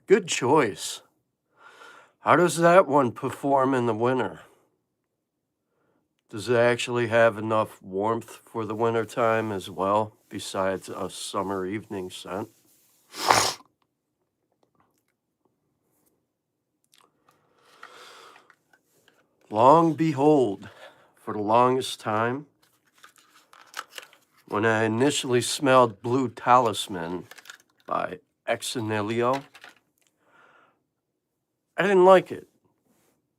Good choice. How does that one perform in the winter? Does it actually have enough warmth for the winter time as well, besides a summer evening scent? Long behold, for the longest time, when I initially smelled Blue Talisman by Ex Nihlio, I didn't like it.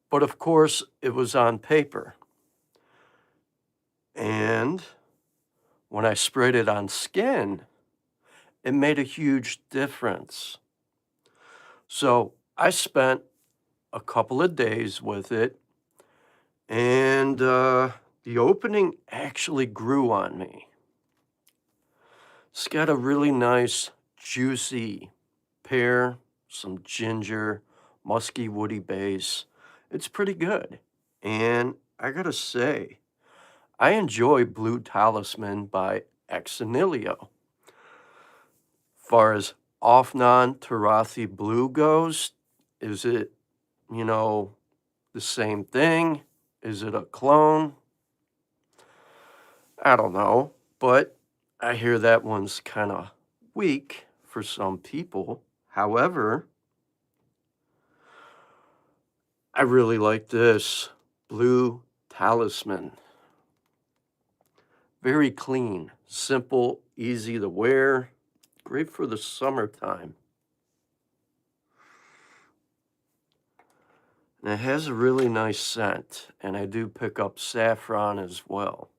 But of course, it was on paper. And when I sprayed it on skin, it made a huge difference. So I spent a couple of days with it, and the opening actually grew on me. It's got a really nice, juicy pear, some ginger, musky, woody base. It's pretty good. And I gotta say, I enjoy Blue Talisman by Ex Nihlio. Far as Off-Non Tarathi Blue goes, is it, the same thing? Is it a clone? I don't know, but I hear that one's kind of weak for some people. However, I really like this Blue Talisman. Very clean, simple, easy to wear, great for the summertime. And it has a really nice scent, and I do pick up saffron as well.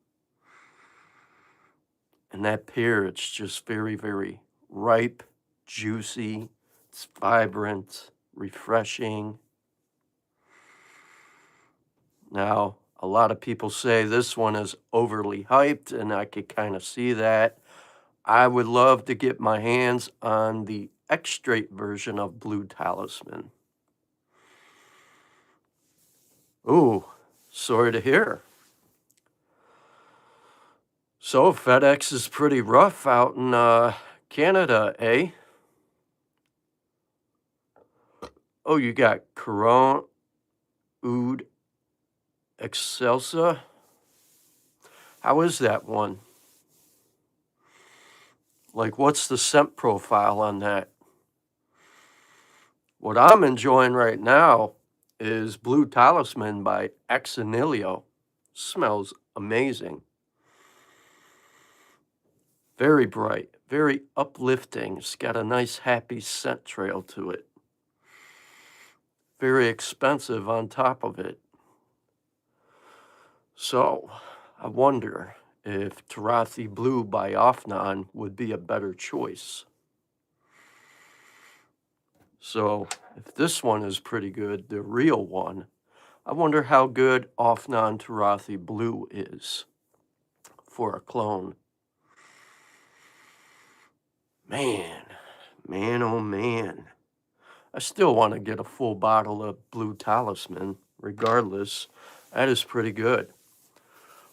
And that pear, it's just very, very ripe, juicy, it's vibrant, refreshing. Now, a lot of people say this one is overly hyped, and I could kind of see that. I would love to get my hands on the extrait version of Blue Talisman. Ooh, sorry to hear. So FedEx is pretty rough out in Canada, eh? Oh, you got Coron Oud Excelsa. How is that one? Like, what's the scent profile on that? What I'm enjoying right now is Blue Talisman by Ex Nihlio. Smells amazing. Very bright, very uplifting. It's got a nice, happy scent trail to it. Very expensive on top of it. So, I wonder if Tarathi Blue by Off-Non would be a better choice. So, if this one is pretty good, the real one, I wonder how good Off-Non Tarathi Blue is for a clone. Man, oh man. I still want to get a full bottle of Blue Talisman, regardless. That is pretty good.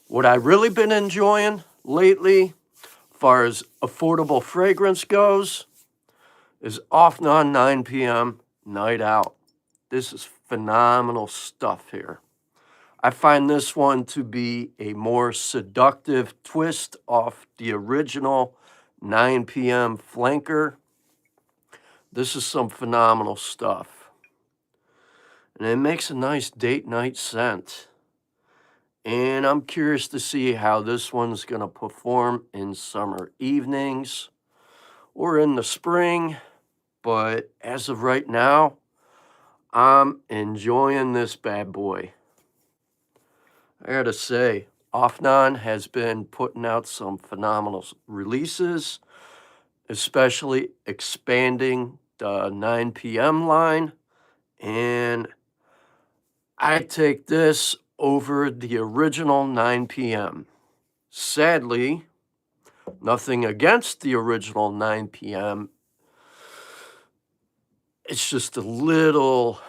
What I really been enjoying lately, far as affordable fragrance goes, is Off-Non 9 p.m. Night Out. This is phenomenal stuff here. I find this one to be a more seductive twist off the original 9 p.m. flanker. This is some phenomenal stuff. And it makes a nice date night scent. And I'm curious to see how this one's going to perform in summer evenings or in the spring. But as of right now, I'm enjoying this bad boy. I gotta say, Off-Non has been putting out some phenomenal releases, especially expanding the 9 p.m. line. And I take this over the original 9 p.m. Sadly, nothing against the original 9 p.m. It's just a little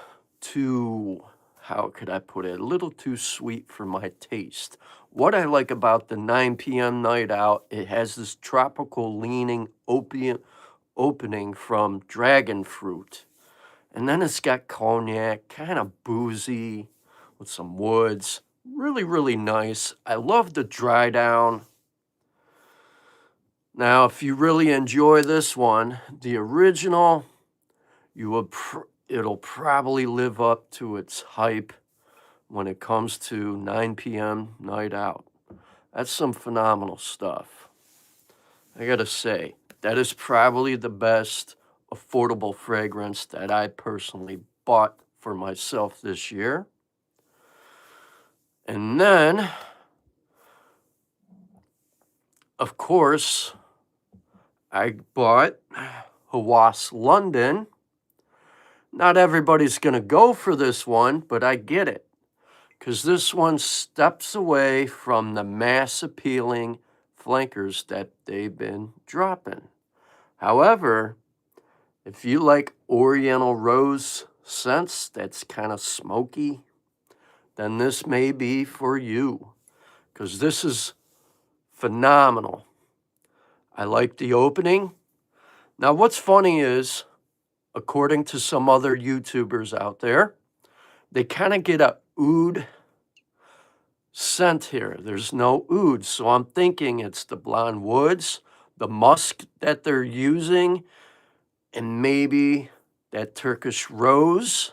too, how could I put it, a little too sweet for my taste. What I like about the 9 p.m. Night Out, it has this tropical leaning opening from dragon fruit. And then it's got cognac, kind of boozy with some woods. Really, really nice. I love the dry down. Now, if you really enjoy this one, the original, it'll probably live up to its hype when it comes to 9 p.m. night out. That's some phenomenal stuff. I gotta say, that is probably the best affordable fragrance that I personally bought for myself this year. And then, of course, I bought Hawass London. Not everybody's going to go for this one, but I get it. Because this one steps away from the mass appealing flankers that they've been dropping. However, if you like Oriental rose scents that's kind of smoky, then this may be for you. Because this is phenomenal. I like the opening. Now, what's funny is, according to some other YouTubers out there, they kind of get a oud scent here. There's no oud, so I'm thinking it's the blonde woods, the musk that they're using, and maybe that Turkish rose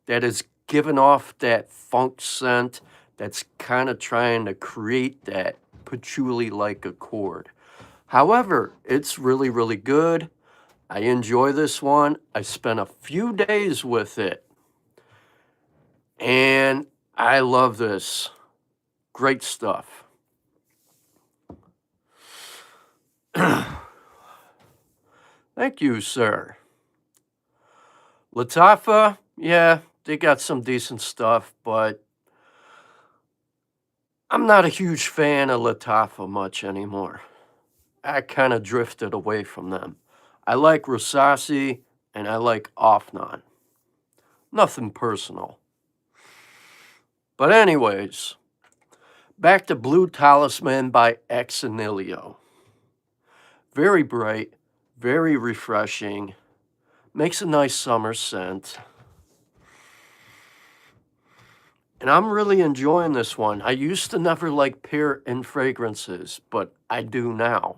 that is giving off that funk scent that's kind of trying to create that patchouli-like accord. However, it's really, really good. I enjoy this one. I spent a few days with it, and I love this. Great stuff. Thank you, sir. Lattafa, yeah, they got some decent stuff, but I'm not a huge fan of Lattafa much anymore. I kind of drifted away from them. I like Rasasi and I like Offnon. Nothing personal. But anyways, back to Blue Talisman by Ex Nihlio. Very bright, very refreshing, makes a nice summer scent. And I'm really enjoying this one. I used to never like pear in fragrances, but I do now.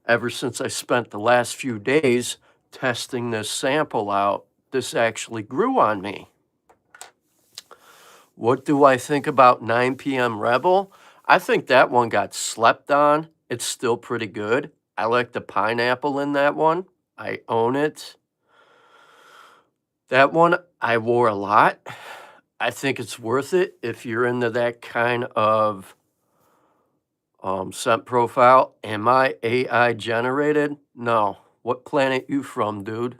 Ever since I spent the last few days testing this sample out, this actually grew on me. What do I think about 9 p.m. Rebel? I think that one got slept on. It's still pretty good. I like the pineapple in that one. I own it. That one I wore a lot. I think it's worth it if you're into that kind of scent profile. Am I AI generated? No. What planet you from, dude?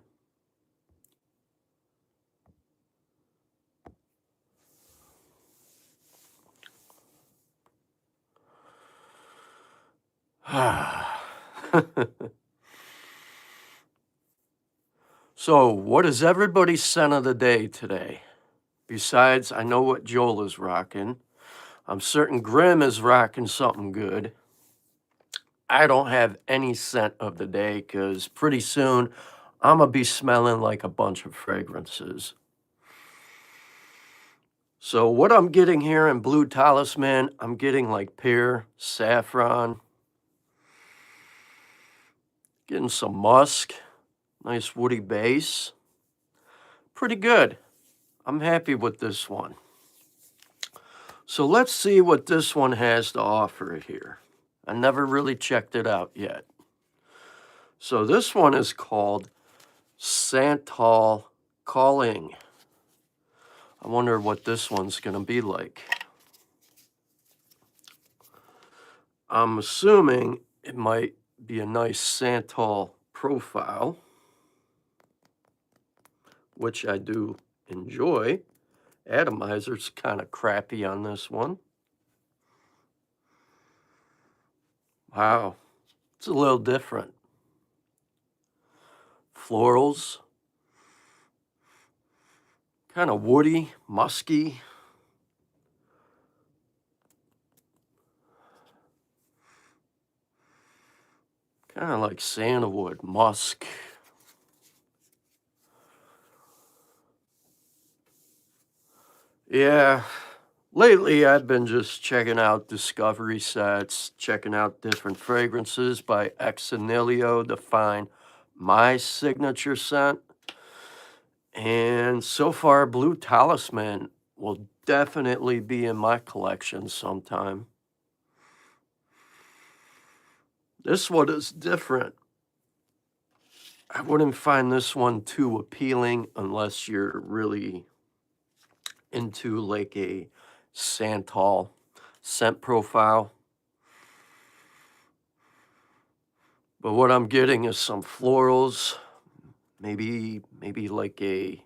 So, what is everybody's scent of the day today? Besides, I know what Joel is rocking. I'm certain Grimm is rocking something good. I don't have any scent of the day because pretty soon I'm going to be smelling like a bunch of fragrances. So what I'm getting here in Blue Talisman, I'm getting like pear, saffron, getting some musk, nice woody base. Pretty good. I'm happy with this one. So let's see what this one has to offer here. I never really checked it out yet. So this one is called Santal Calling. I wonder what this one's going to be like. I'm assuming it might be a nice Santal profile, which I do enjoy. Atomizer's kind of crappy on this one. Wow, it's a little different. Florals, kind of woody, musky. Kind of like sandalwood, musk. Yeah, lately I've been just checking out discovery sets, checking out different fragrances by Ex Nihlio to find my signature scent. And so far, Blue Talisman will definitely be in my collection sometime. This one is different. I wouldn't find this one too appealing unless you're really into like a Santal scent profile. But what I'm getting is some florals, maybe like a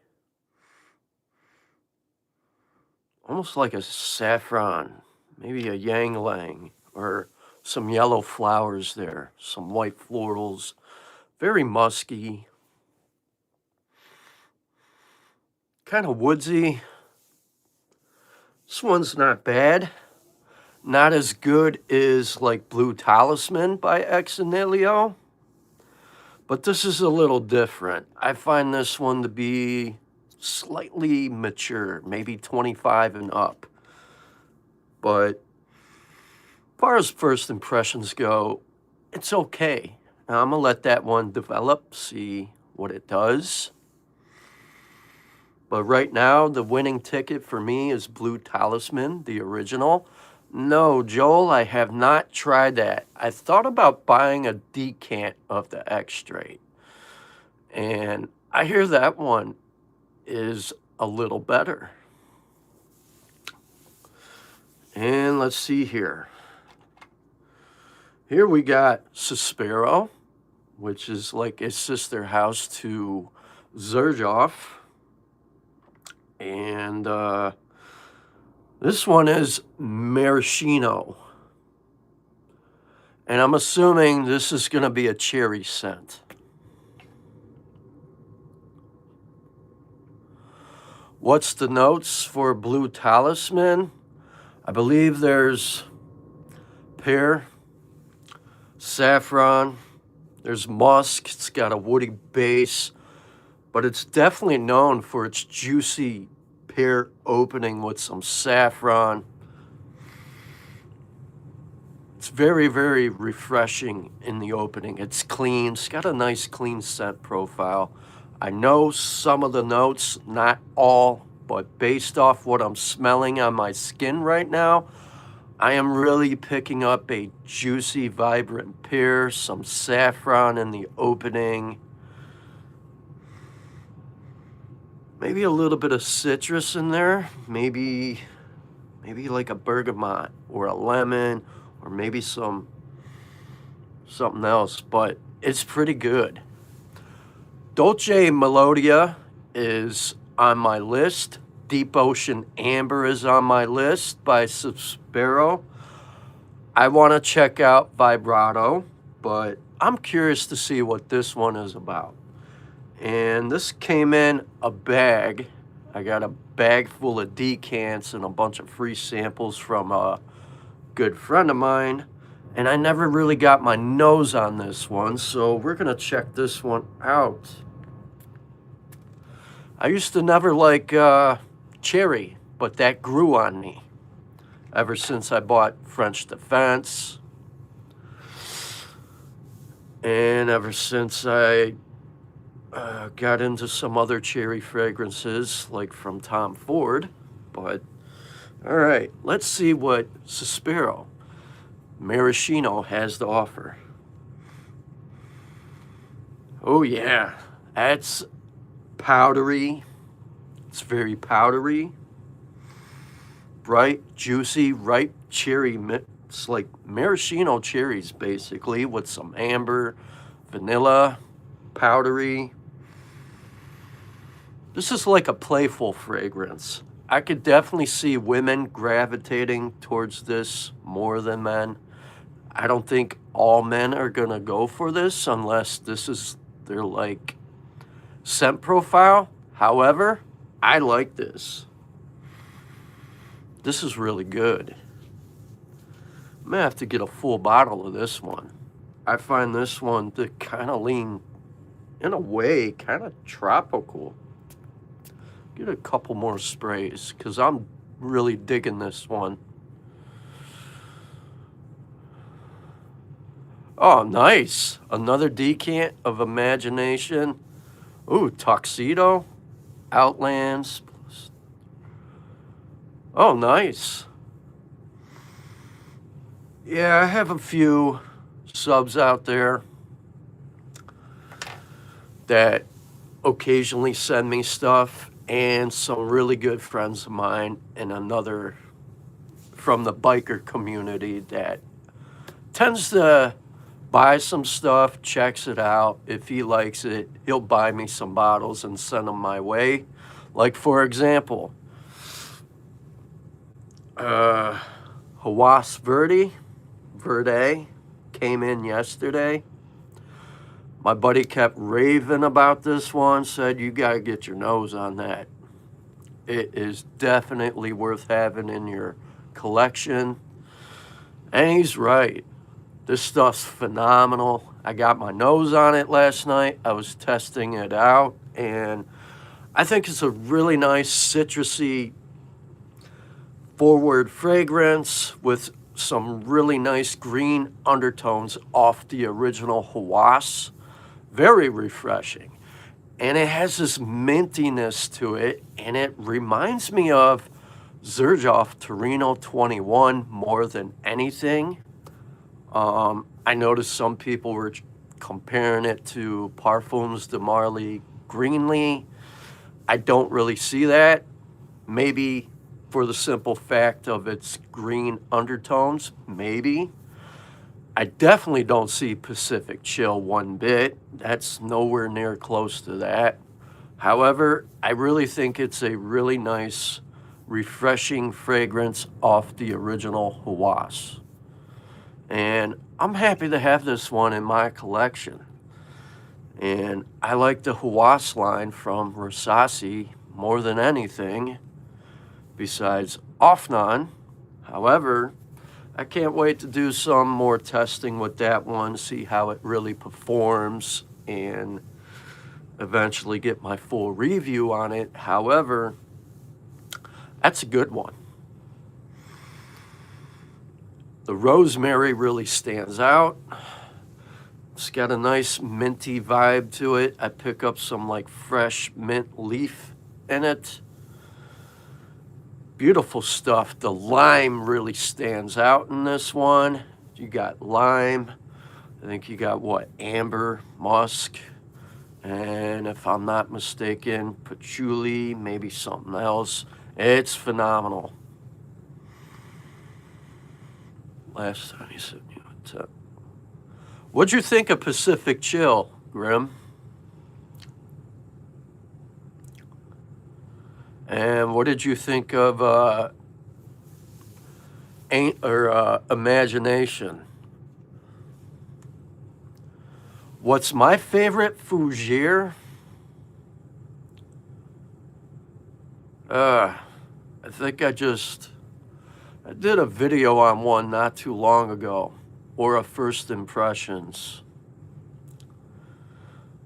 almost like a saffron, maybe a yang lang, or some yellow flowers there, some white florals, very musky, kind of woodsy. This one's not bad. Not as good as like Blue Talisman by Ex Nihlio, but this is a little different. I find this one to be slightly mature, maybe 25 and up. But as far as first impressions go, it's okay. Now, I'm going to let that one develop, see what it does. But right now, the winning ticket for me is Blue Talisman, the original. No, Joel, I have not tried that. I thought about buying a decant of the extrait. And I hear that one is a little better. And let's see here. Here we got Sospiro, which is like a sister house to Xerjoff. And this one is maraschino. And I'm assuming this is going to be a cherry scent. What's the notes for Blue Talisman? I believe there's pear, saffron, there's musk, it's got a woody base, but it's definitely known for its juicy pear opening with some saffron. It's very, very refreshing in the opening. It's clean, it's got a nice clean scent profile. I know some of the notes, not all, but based off what I'm smelling on my skin right now, I am really picking up a juicy, vibrant pear, some saffron in the opening. Maybe a little bit of citrus in there, maybe like a bergamot or a lemon, or maybe something else, but it's pretty good. Dolce Melodia is on my list. Deep Ocean Amber is on my list by Sospiro. I want to check out Vibrato, but I'm curious to see what this one is about. And this came in a bag. I got a bag full of decants and a bunch of free samples from a good friend of mine. And I never really got my nose on this one, so we're going to check this one out. I used to never like cherry, but that grew on me ever since I bought French Defense. And ever since I got into some other cherry fragrances, like from Tom Ford. But, all right, let's see what Sospiro Maraschino has to offer. Oh, yeah, that's powdery. It's very powdery, bright, juicy, ripe cherry. It's like maraschino cherries, basically, with some amber, vanilla, powdery. This is like a playful fragrance. I could definitely see women gravitating towards this more than men. I don't think all men are going to go for this unless this is their like scent profile. However, I like this. This is really good. I'm gonna have to get a full bottle of this one. I find this one to kind of lean, in a way, kind of tropical. get a couple more sprays because I'm really digging this one. Oh, nice. Another decant of imagination. Ooh, tuxedo, outlands. Oh, nice. Yeah, I have a few subs out there that occasionally send me stuff, and some really good friends of mine and another from the biker community that tends to buy some stuff, checks it out. If he likes it, he'll buy me some bottles and send them my way. Like, for example, Hawas Verde came in yesterday. My buddy kept raving about this one, said you got to get your nose on that. It is definitely worth having in your collection. And he's right. This stuff's phenomenal. I got my nose on it last night. I was testing it out, and I think it's a really nice citrusy forward fragrance with some really nice green undertones off the original Hawas. Very refreshing. And it has this mintiness to it, and it reminds me of Xerjoff Torino 21 more than anything. I noticed some people were comparing it to Parfums de Marly Greenly. I don't really see that. Maybe for the simple fact of its green undertones, maybe. I definitely don't see Pacific Chill one bit. That's nowhere near close to that. However, I really think it's a really nice, refreshing fragrance off the original Hawas. And I'm happy to have this one in my collection. And I like the Hawas line from Rasasi more than anything, besides Offnan. However, I can't wait to do some more testing with that one, see how it really performs, and eventually get my full review on it. However, that's a good one. The rosemary really stands out. It's got a nice minty vibe to it. I pick up some like fresh mint leaf in it. Beautiful stuff. The lime really stands out in this one. You got lime. I think you got what? Amber, musk, and if I'm not mistaken, patchouli, maybe something else. It's phenomenal. Last time you said you would. What'd you think of Pacific Chill, Grim? And what did you think of Imagination? What's my favorite Fougere? I think I did a video on one not too long ago, or a first impressions.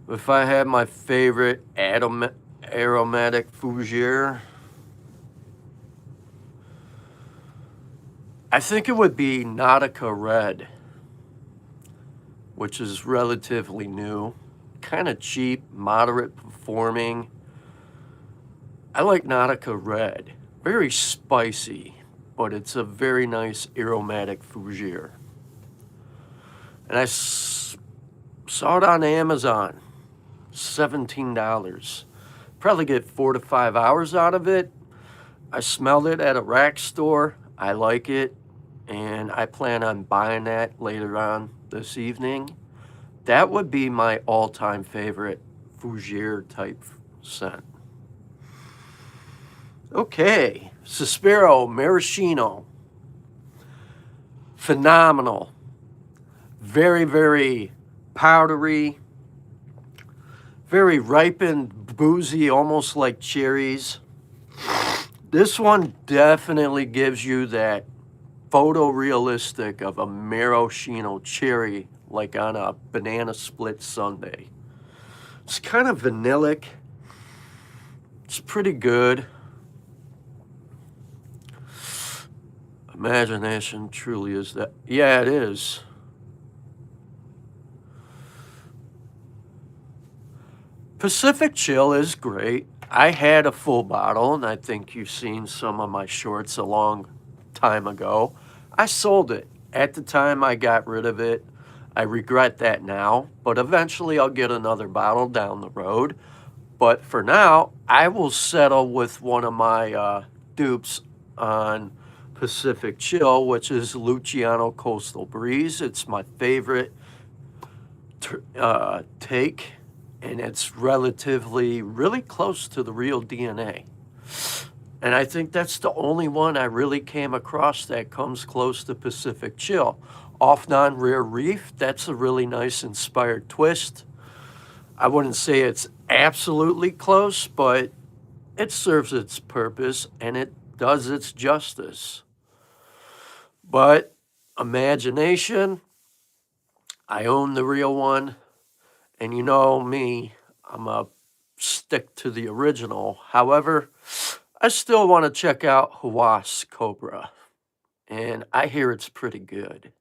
If I had my favorite aromatic Fougere, I think it would be Nautica Red, which is relatively new, kind of cheap, moderate performing. I like Nautica Red, very spicy, but it's a very nice aromatic Fougere. And I saw it on Amazon, $17. Probably get 4 to 5 hours out of it. I smelled it at a rack store. I like it, and I plan on buying that later on this evening. That would be my all-time favorite Fougere type scent. Okay, Sospiro Maraschino. Phenomenal. Very, very powdery. Very ripened, boozy, almost like cherries. This one definitely gives you that photorealistic of a maraschino cherry, like on a banana split sundae. It's kind of vanillic. It's pretty good. Imagination truly is that. Yeah, it is. Pacific Chill is great. I had a full bottle, and I think you've seen some of my shorts a long time ago. I sold it. At the time, I got rid of it. I regret that now, but eventually I'll get another bottle down the road. But for now, I will settle with one of my dupes on Pacific Chill, which is Luciano Coastal Breeze. It's my favorite take, and it's relatively really close to the real DNA. And I think that's the only one I really came across that comes close to Pacific Chill. Off Non-Rare Reef, that's a really nice inspired twist. I wouldn't say it's absolutely close, but it serves its purpose and it does its justice. But Imagination, I own the real one. And you know me, I'm a stick to the original. However, I still want to check out Hawas Cobra. And I hear it's pretty good.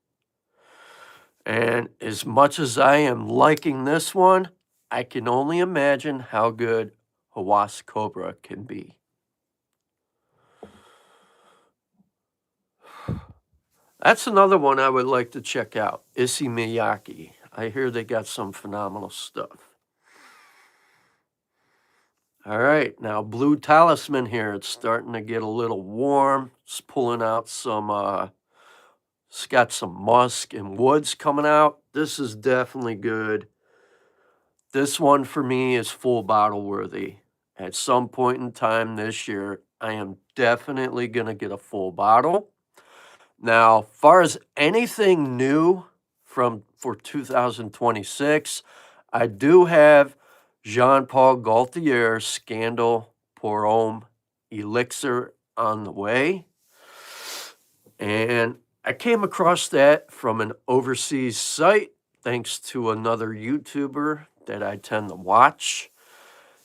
And as much as I am liking this one, I can only imagine how good Hawas Cobra can be. That's another one I would like to check out. Issey Miyake. I hear they got some phenomenal stuff. All right, now Blue Talisman here. It's starting to get a little warm. It's pulling out some, it's got some musk and woods coming out. This is definitely good. This one for me is full bottle worthy. At some point in time this year, I am definitely going to get a full bottle. Now, far as anything new for 2026, I do have Jean-Paul Gaultier's Scandal Pour Homme Elixir on the way. And I came across that from an overseas site thanks to another YouTuber that I tend to watch.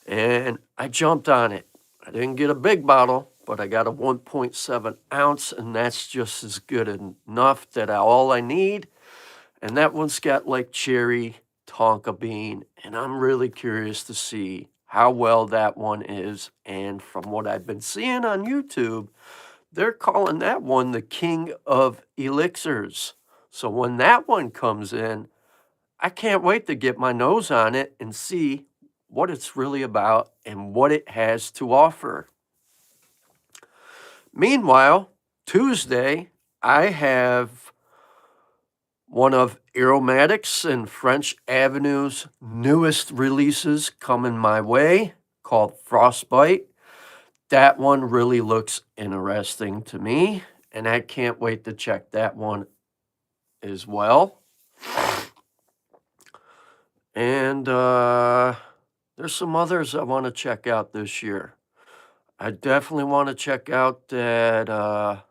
And I jumped on it. I didn't get a big bottle, but I got a 1.7 ounce, and that's just as good enough that all I need. And that one's got like cherry, tonka bean, and I'm really curious to see how well that one is. And from what I've been seeing on YouTube, they're calling that one the king of elixirs. So when that one comes in, I can't wait to get my nose on it and see what it's really about and what it has to offer. Meanwhile, Tuesday, I have one of Aromatics and French Avenue's newest releases coming my way called Frostbite. That one really looks interesting to me, and I can't wait to check that one as well. And there's some others I want to check out this year. I definitely want to check out that I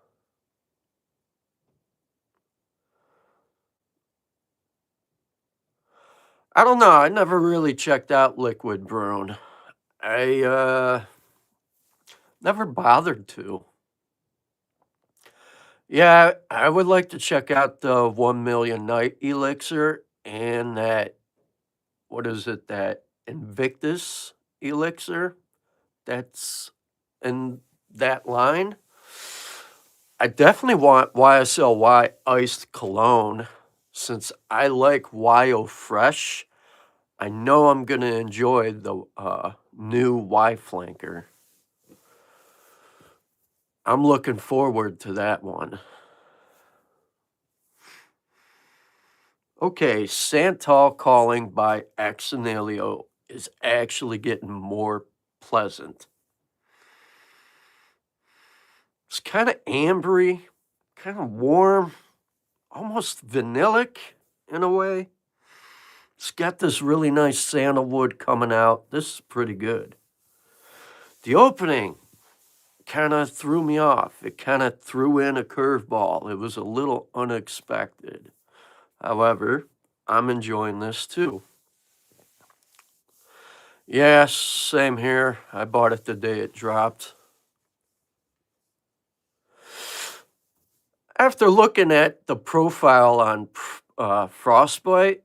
don't know, I never really checked out Liquid Brune. I never bothered to. Yeah, I would like to check out the 1 Million Night Elixir and that, what is it, that Invictus Elixir that's in that line. I definitely want YSLY Iced Cologne since I like YO Fresh. I know I'm going to enjoy the new Y Flanker. I'm looking forward to that one. Okay, Santal Calling by Ex Nihlio is actually getting more pleasant. It's kind of ambery, kind of warm, almost vanillic in a way. It's got this really nice sandalwood coming out. This is pretty good. The opening kind of threw me off. It kind of threw in a curveball. It was a little unexpected. However, I'm enjoying this too. Yeah, same here. I bought it the day it dropped. After looking at the profile on Frostbite,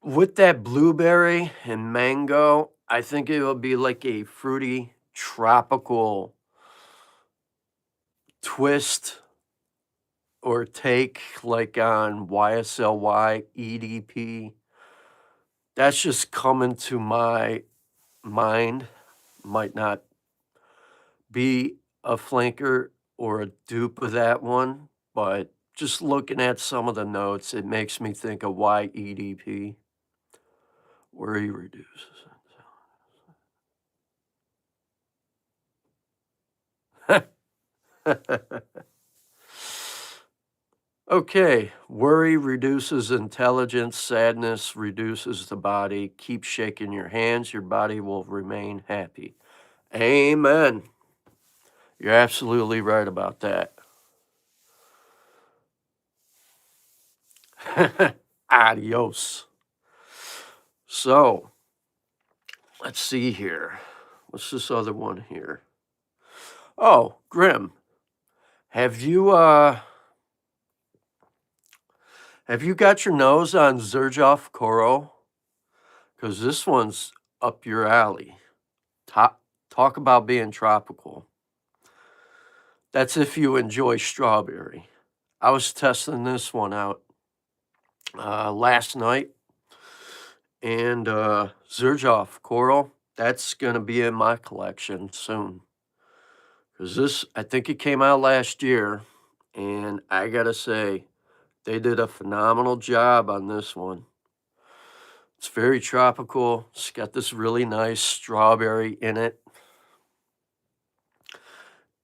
with that blueberry and mango, I think it will be like a fruity, tropical twist or take, like on YSLY, EDP. That's just coming to my mind. Might not be a flanker or a dupe of that one, but just looking at some of the notes, it makes me think of YEDP, where he reduces it. Okay, worry reduces intelligence, sadness reduces the body. Keep shaking your hands, your body will remain happy. Amen. You're absolutely right about that. Adios. So, let's see here. What's this other one here? Oh, Grim. Have you got your nose on Zerjoff Koro? Because this one's up your alley. Talk about being tropical. That's if you enjoy strawberry. I was testing this one out last night, and Zerjoff Coral, that's going to be in my collection soon. Because this, I think it came out last year, and I got to say, they did a phenomenal job on this one. It's very tropical. It's got this really nice strawberry in it.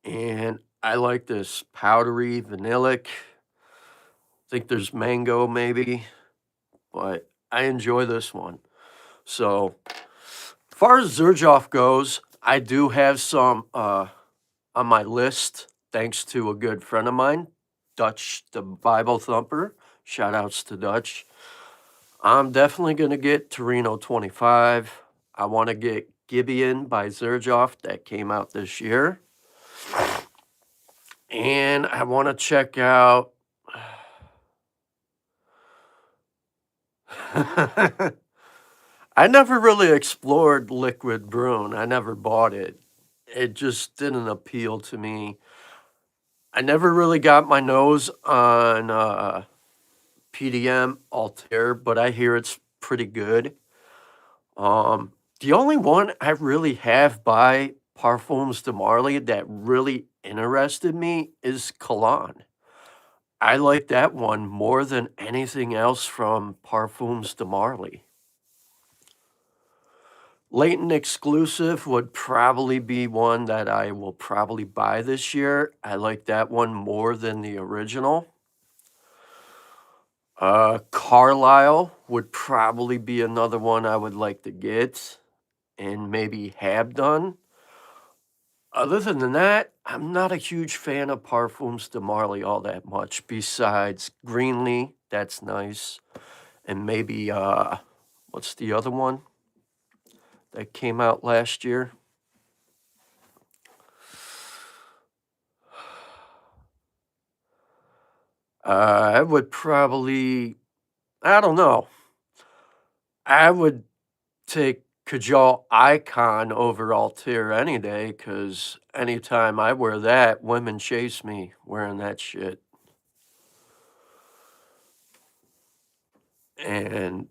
And I like this powdery, vanillic. I think there's mango maybe, but I enjoy this one. So, as far as Zerjoff goes, I do have some on my list, thanks to a good friend of mine, Dutch the Bible Thumper. Shout outs to Dutch. I'm definitely going to get Torino 25. I want to get Gibeon by Zerjoff that came out this year. And I want to check out. I never really explored Liquid Brune. I never bought it. It just didn't appeal to me. I never really got my nose on PDM Altair, but I hear it's pretty good. The only one I really have by Parfums de Marly that really interested me is Cologne. I like that one more than anything else from Parfums de Marly. Latent Exclusive would probably be one that I will probably buy this year. I like that one more than the original. Carlisle would probably be another one I would like to get and maybe have done. Other than that, I'm not a huge fan of Parfums de Marly all that much, besides Greenlee, that's nice. And maybe, what's the other one that came out last year? I would probably, I don't know. I would take Kajal Icon over Altair any day, because anytime I wear that, women chase me wearing that shit. And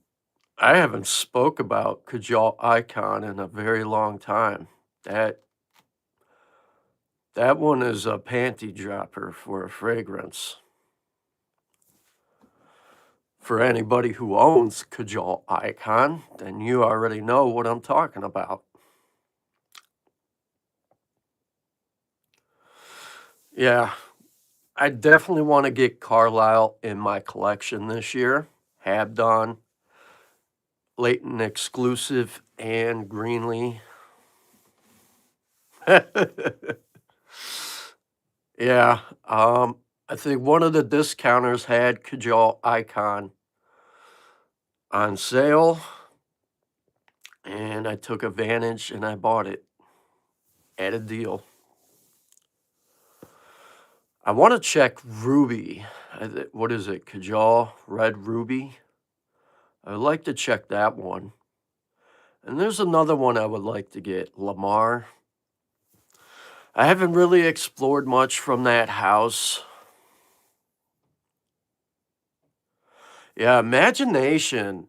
I haven't spoke about Kajal Icon in a very long time. That one is a panty dropper for a fragrance. For anybody who owns Kajal Icon, then you already know what I'm talking about. Yeah, I definitely want to get Carlisle in my collection this year. Have done. Latent Exclusive and Greenlee. Yeah, I think one of the discounters had Kajal Icon on sale. and I took advantage and I bought it at a deal. I want to check Ruby. What is it? Kajal Red Ruby. I'd like to check that one. And there's another one I would like to get, Lamar. I haven't really explored much from that house. Yeah, Imagination,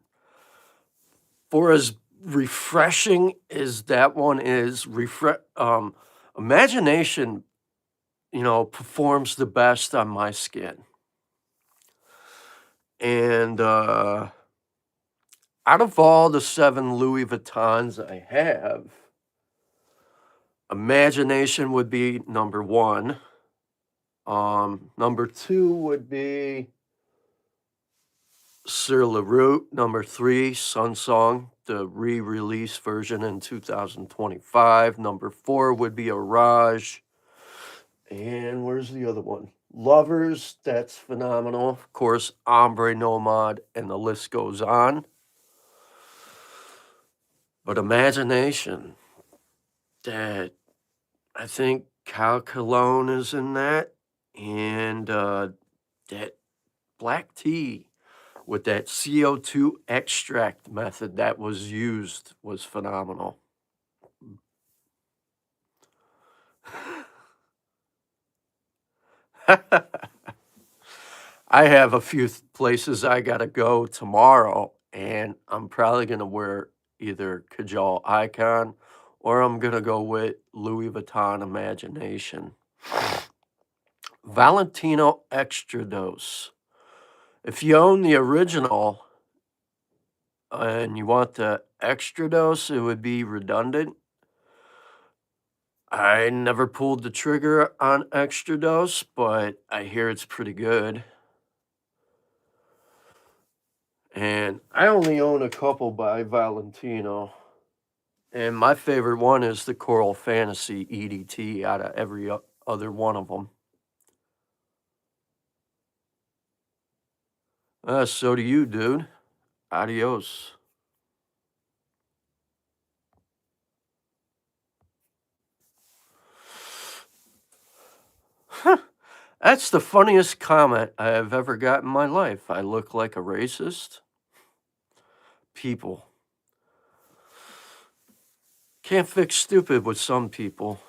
for as refreshing as that one is, Imagination, performs the best on my skin. And out of all the 7 Louis Vuittons I have, Imagination would be number 1. Number 2 would be Sur la Route. Number 3, Sun Song, the re-release version in 2025. Number 4 would be Orage. And where's the other one? Lovers, that's phenomenal. Of course, Ombre Nomad, and the list goes on. But Imagination, that, I think Cal Cologne is in that. And that black tea with that CO2 extract method that was used was phenomenal. I have a few places I gotta go tomorrow, and I'm probably gonna wear either Kajal Icon or I'm gonna go with Louis Vuitton Imagination. Valentino Extra Dose. If you own the original and you want the extra dose, it would be redundant. I never pulled the trigger on extra dose, but I hear it's pretty good. And I only own a couple by Valentino. And my favorite one is the Coral Fantasy EDT out of every other one of them. So do you, dude. Adios. That's the funniest comment I have ever got in my life. I look like a racist. People. Can't fix stupid with some people.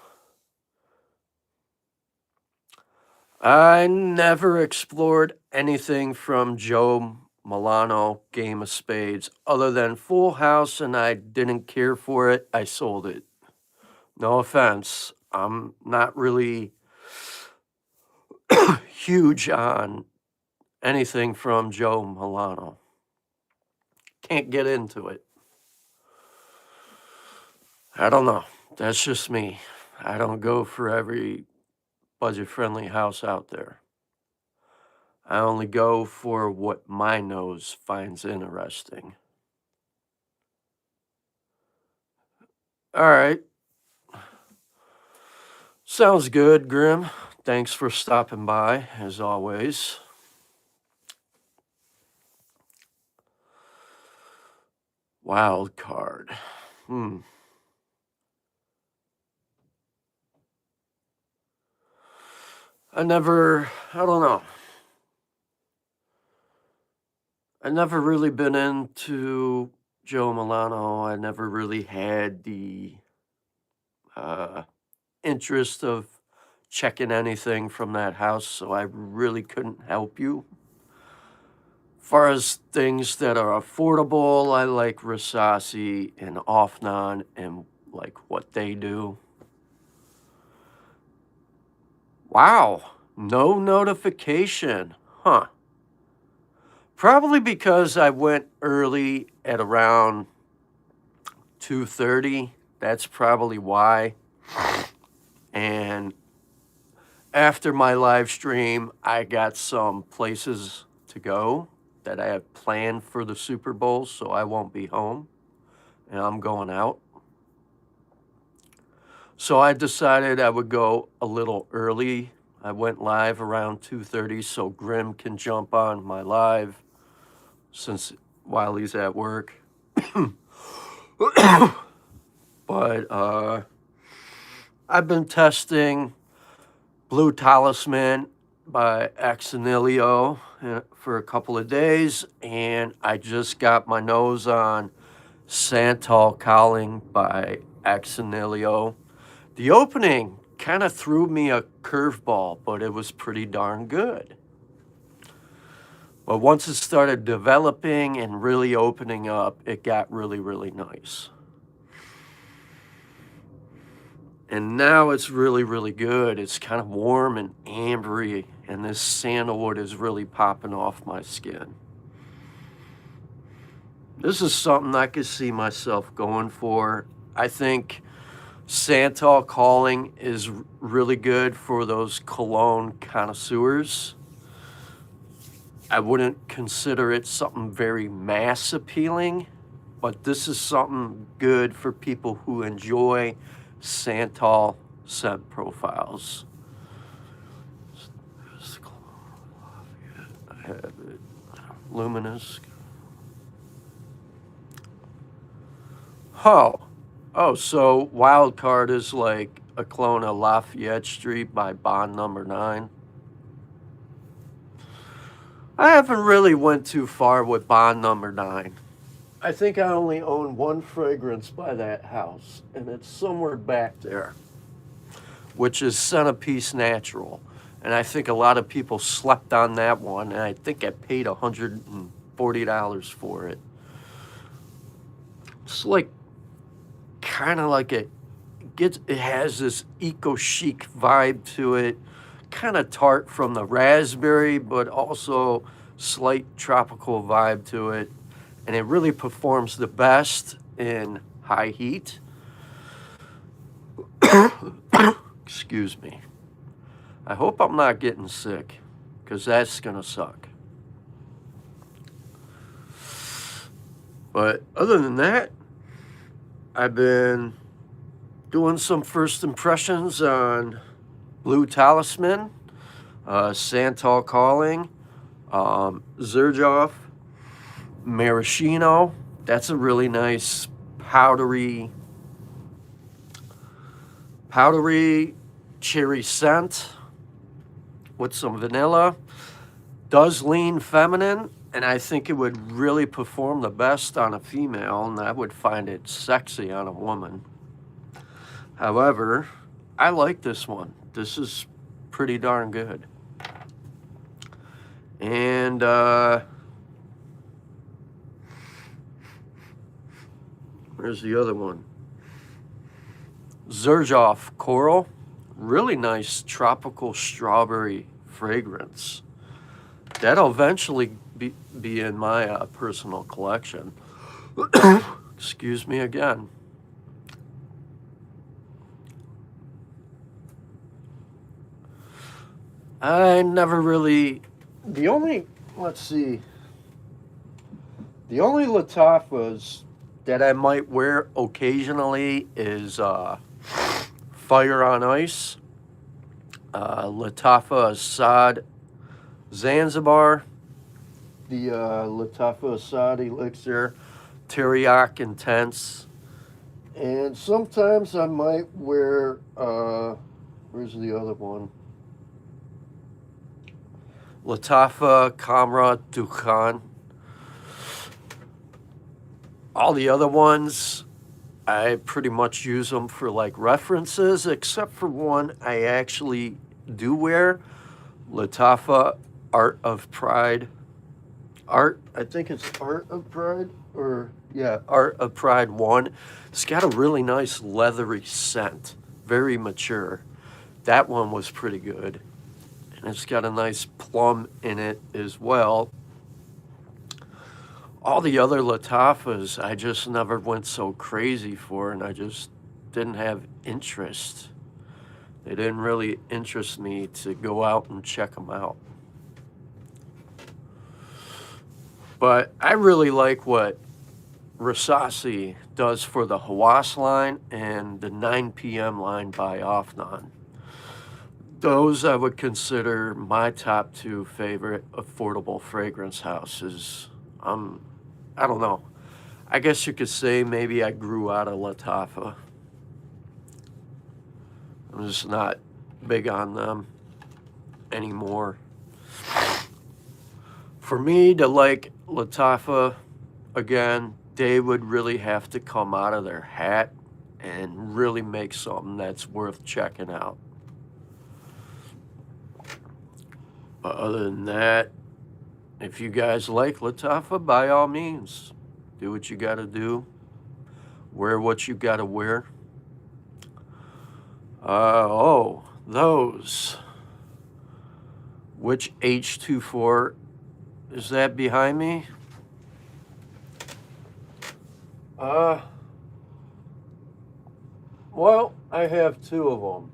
I never explored anything from Joe Milano Game of Spades other than Full House, and I didn't care for it. I sold it. No offense. I'm not really huge on anything from Joe Milano. Can't get into it. I don't know. That's just me. I don't go for every budget-friendly house out there. I only go for what my nose finds interesting. All right. Sounds good, Grim. Thanks for stopping by, as always. Wild card. I don't know. I never really been into Joe Milano. I never really had the interest of checking anything from that house, so I really couldn't help you. As far as things that are affordable, I like Rasasi and Offnon and like what they do. Wow, no notification. Huh. Probably because I went early at around 2:30. That's probably why. And after my live stream, I got some places to go that I have planned for the Super Bowl, so I won't be home. And I'm going out. So I decided I would go a little early. I went live around 2:30 so Grim can jump on my live since while he's at work. But I've been testing Blue Talisman by Ex Nihlio for a couple of days, and I just got my nose on Santal Calling by Ex Nihlio. The opening kind of threw me a curveball, but it was pretty darn good. But once it started developing and really opening up, it got really, really nice. And now it's really, really good. It's kind of warm and ambery, and this sandalwood is really popping off my skin. This is something I could see myself going for. I think Santal Calling is really good for those cologne connoisseurs. I wouldn't consider it something very mass appealing, but this is something good for people who enjoy Santal scent profiles. I have it. Luminous. Oh, so Wild Card is like a clone of Lafayette Street by Bond Number 9. I haven't really went too far with Bond Number 9. I think I only own one fragrance by that house, and it's somewhere back there, which is Centerpiece Natural. And I think a lot of people slept on that one, and I think I paid $140 for it. It's like kind of like it has this eco-chic vibe to it, kind of tart from the raspberry, but also slight tropical vibe to it. And it really performs the best in high heat. Excuse me. I hope I'm not getting sick, because that's going to suck. But other than that, I've been doing some first impressions on Blue Talisman, Santal Calling, Xerjoff, Maraschino. That's a really nice powdery cherry scent with some vanilla. Does lean feminine, and I think it would really perform the best on a female, and I would find it sexy on a woman. However, I like this one. This is pretty darn good. And where's the other one? Xerjoff Coral. Really nice tropical strawberry fragrance. That'll eventually be in my personal collection. Excuse me again. I never really... The only Lattafas that I might wear occasionally is Fire on Ice, Lattafa Assad Zanzibar, the Lattafa Assad Elixir, Teriyaki Intense, and sometimes I might wear, where's the other one? Lattafa Kamra Dukhan. All the other ones, I pretty much use them for like references, except for one I actually do wear. Lattafa Art of Pride. I think it's Art of Pride, Art of Pride 1. It's got a really nice leathery scent, very mature. That one was pretty good. And it's got a nice plum in it as well. All the other Lattafas I just never went so crazy for, and I just didn't have interest. They didn't really interest me to go out and check them out. But I really like what Rasasi does for the Hawass line and the 9 p.m. line by Afnan. Those I would consider my top 2 favorite affordable fragrance houses. I don't know. I guess you could say maybe I grew out of Lattafa. I'm just not big on them anymore. For me to like Lattafa again, they would really have to come out of their hat and really make something that's worth checking out. But other than that, if you guys like Lattafa, by all means, do what you gotta do. Wear what you gotta wear. Oh, those. Which H24 is that behind me? Well, I have two of them.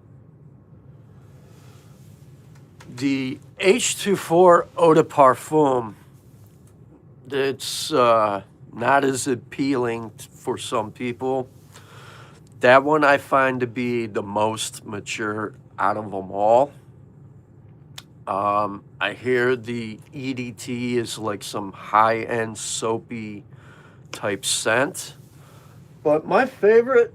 The H24 Eau de Parfum, it's not as appealing for some people. That one I find to be the most mature out of them all. I hear the EDT is like some high-end soapy type scent. But my favorite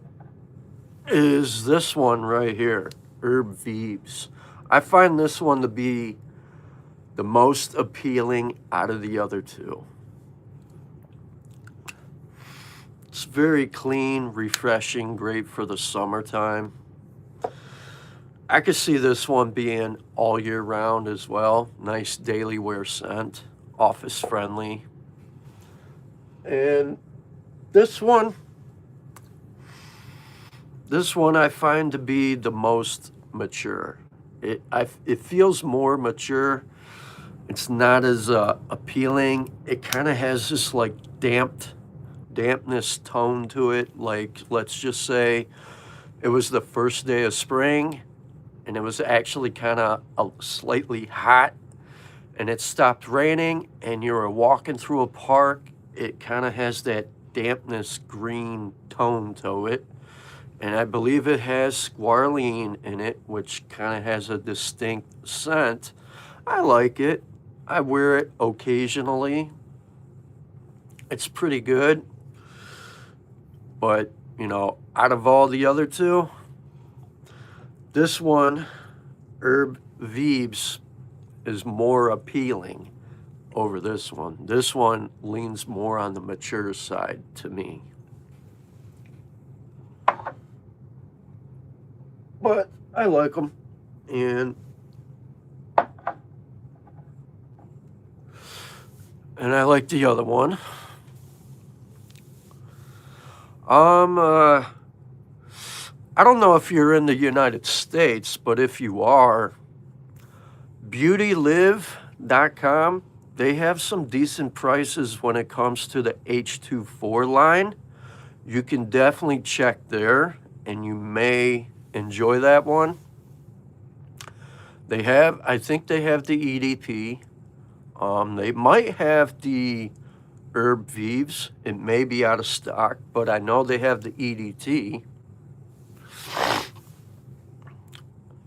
is this one right here, Herb Vives. I find this one to be the most appealing out of the other two. It's very clean, refreshing, great for the summertime. I could see this one being all year round as well. Nice daily wear scent, office friendly. And this one I find to be the most mature. It feels more mature. It's not as appealing. It kind of has this like dampness tone to it. Like, let's just say it was the first day of spring and it was actually kind of slightly hot and it stopped raining and you were walking through a park. It kind of has that dampness green tone to it. And I believe it has squalene in it, which kind of has a distinct scent. I like it. I wear it occasionally. It's pretty good. But, you know, out of all the other two, this one, Herb Vives, is more appealing over this one. This one leans more on the mature side to me. But I like them. And I like the other one. I don't know if you're in the United States, but if you are, beautylive.com, they have some decent prices when it comes to the H24 line. You can definitely check there, and you may enjoy that one. I think they have the EDP. They might have the Herb Vives. It may be out of stock, but I know they have the EDT.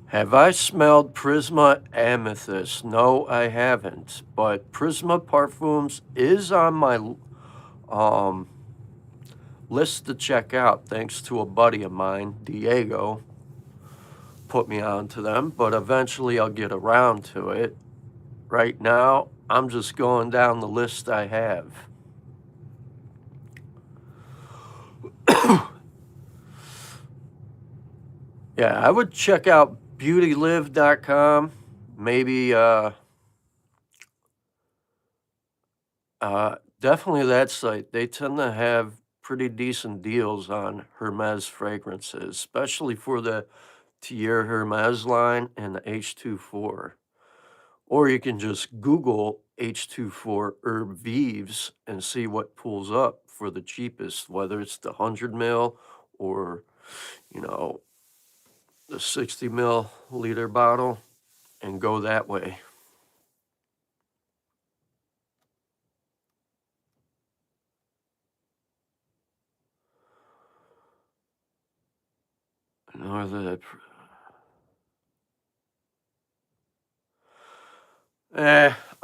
Have I smelled Prisma Amethyst? No, I haven't. But Prisma Parfums is on my list to check out, thanks to a buddy of mine, Diego, put me onto them. But eventually I'll get around to it. Right now, I'm just going down the list I have. Yeah, I would check out beautylive.com. Maybe definitely that site. They tend to have pretty decent deals on Hermes fragrances, especially for the Thierry Hermes line and the H24. Or you can just Google H24 Herb Vives and see what pulls up for the cheapest, whether it's the 100 mil or, you know, the 60 milliliter bottle, and go that way.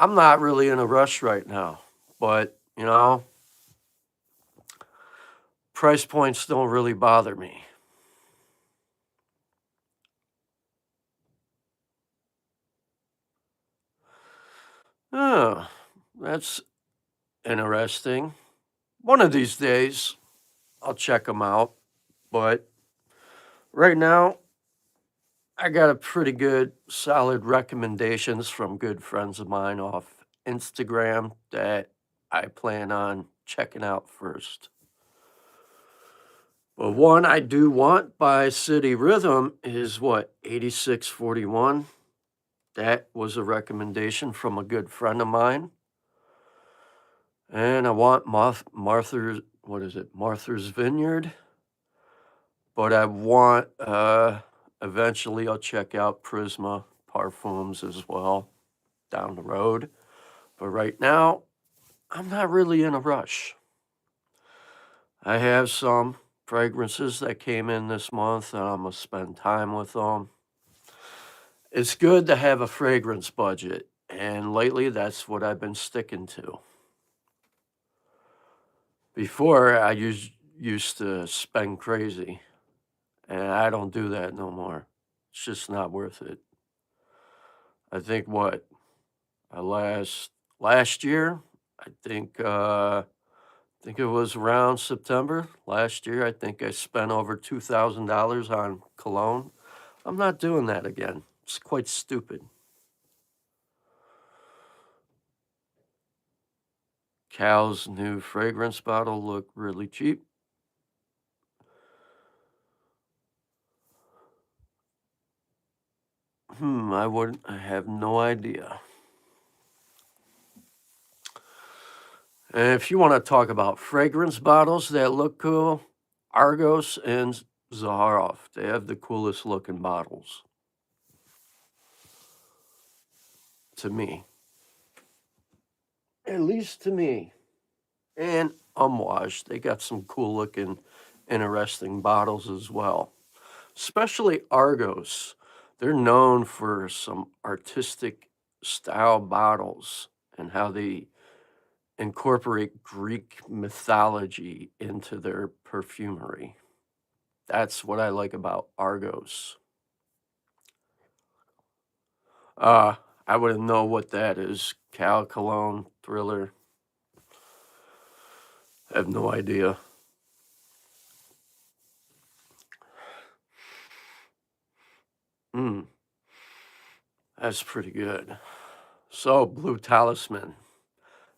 I'm not really in a rush right now, but, you know, price points don't really bother me. Oh, that's interesting. One of these days, I'll check them out. But right now, I got a pretty good, solid recommendations from good friends of mine off Instagram that I plan on checking out first. But one I do want by City Rhythm is what, 8641? That was a recommendation from a good friend of mine. And I want Martha's, what is it, Martha's Vineyard. But I want, eventually I'll check out Prisma Parfums as well down the road. But right now, I'm not really in a rush. I have some fragrances that came in this month, and I'm going to spend time with them. It's good to have a fragrance budget, and lately that's what I've been sticking to. Before, I used to spend crazy, and I don't do that no more. It's just not worth it. I think what last year, I think it was around September last year. I think I spent over $2,000 on cologne. I'm not doing that again. It's quite stupid. Cal's new fragrance bottle looked really cheap. I have no idea. And if you want to talk about fragrance bottles that look cool, Argos and Zaharoff, they have the coolest looking bottles. To me. At least to me. And Amouage, they got some cool looking, interesting bottles as well. Especially Argos. They're known for some artistic style bottles and how they incorporate Greek mythology into their perfumery. That's what I like about Argos. I wouldn't know what that is. Cal Cologne Thriller. I have no idea. That's pretty good. So, Blue Talisman.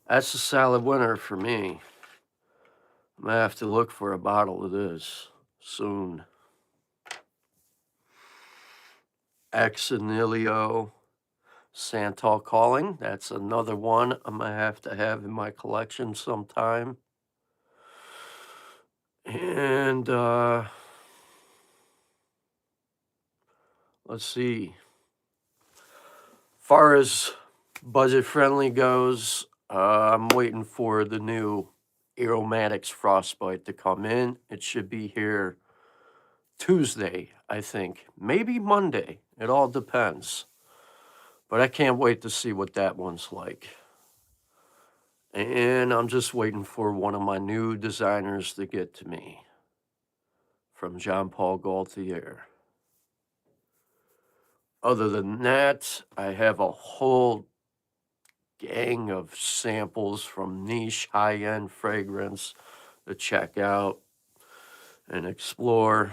That's a solid winner for me. I'm gonna have to look for a bottle of this soon. Ex Nihlio Santal Calling. That's another one I'm gonna have to have in my collection sometime. And let's see. Far as budget friendly goes, I'm waiting for the new Aromatics Frostbite to come in. It should be here Tuesday, I think. Maybe Monday. It all depends. But I can't wait to see what that one's like. And I'm just waiting for one of my new designers to get to me from Jean Paul Gaultier. Other than that, I have a whole gang of samples from niche high-end fragrance to check out and explore.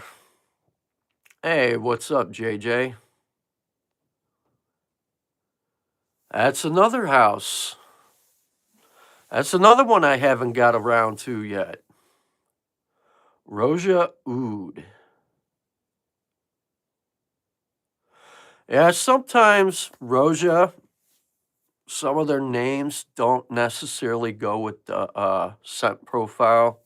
Hey, what's up, JJ? That's another house. That's another one I haven't got around to yet. Roja Oud. Yeah, sometimes Roja, some of their names don't necessarily go with the scent profile.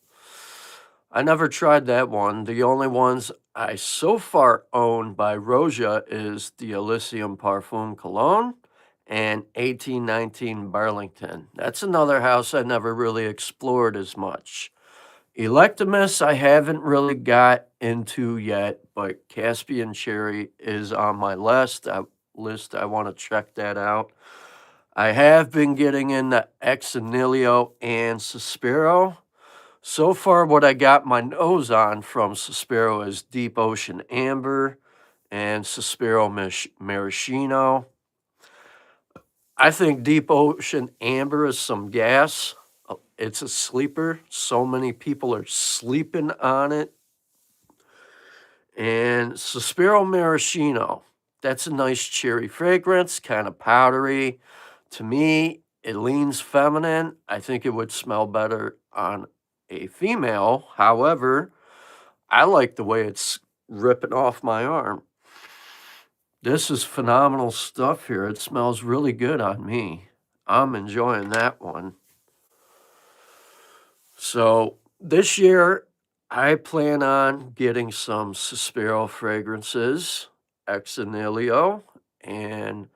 I never tried that one. The only ones I so far own by Roja is the Elysium Parfum Cologne and 1819 Burlington. That's another house I never really explored as much. Electimus I haven't really got into yet, but Caspian Cherry is on my list. I want to check that out. I have been getting into Ex Nihlio and Sospiro, So far, what I got my nose on from Sospiro is Deep Ocean Amber and Sospiro Maraschino. I think Deep Ocean Amber is some gas. It's a sleeper. So many people are sleeping on it. And Sospiro Maraschino, that's a nice cherry fragrance, kind of powdery. To me, it leans feminine. I think it would smell better on a female. However, I like the way it's ripping off my arm. This is phenomenal stuff here. It smells really good on me. I'm enjoying that one. So this year, I plan on getting some Sospiro fragrances, Ex Nihlio, and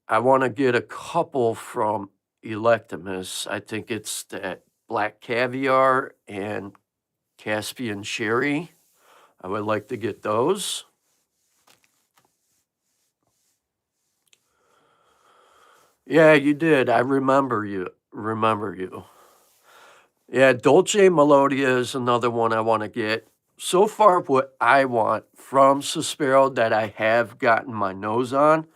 I want to get a couple from Electimus. I think it's that Black Caviar and Caspian Cherry. I would like to get those. Yeah, you did. I remember you. Remember you. Yeah, Dolce Melodia is another one I want to get. So far, what I want from Sospiro that I have gotten my nose on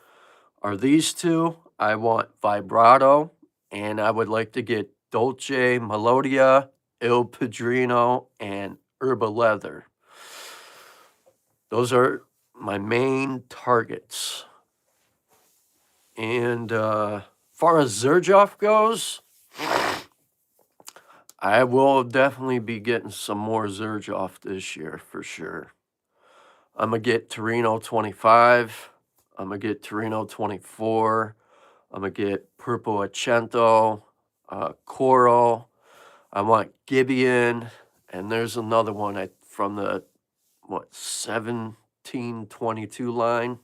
are these two. I want Vibrato, and I would like to get Dolce Melodia, Il Padrino, and Herba Leather. Those are my main targets. And far as Zerjoff goes, I will definitely be getting some more Zerjoff this year for sure. I'm going to get Torino 25. I'm going to get Torino 24. I'm going to get Purple Accento, Coral. I want Gibeon. And there's another one from the, 1722 line.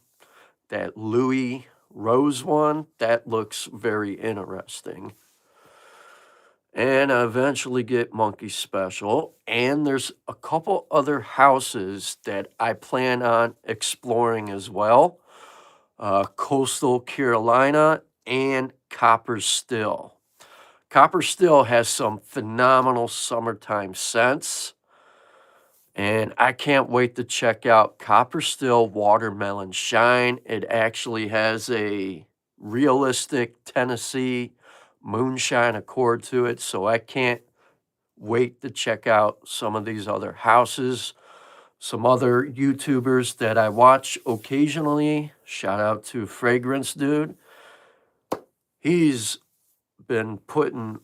That Louis Rose one. That looks very interesting. And I eventually get Monkey Special. And there's a couple other houses that I plan on exploring as well. Coastal Carolina and Copper Still. Copper Still has some phenomenal summertime scents. And I can't wait to check out Copper Still Watermelon Shine. It actually has a realistic Tennessee moonshine accord to it. So I can't wait to check out some of these other houses. Some other YouTubers that I watch occasionally. Shout out to Fragrance Dude. He's been putting,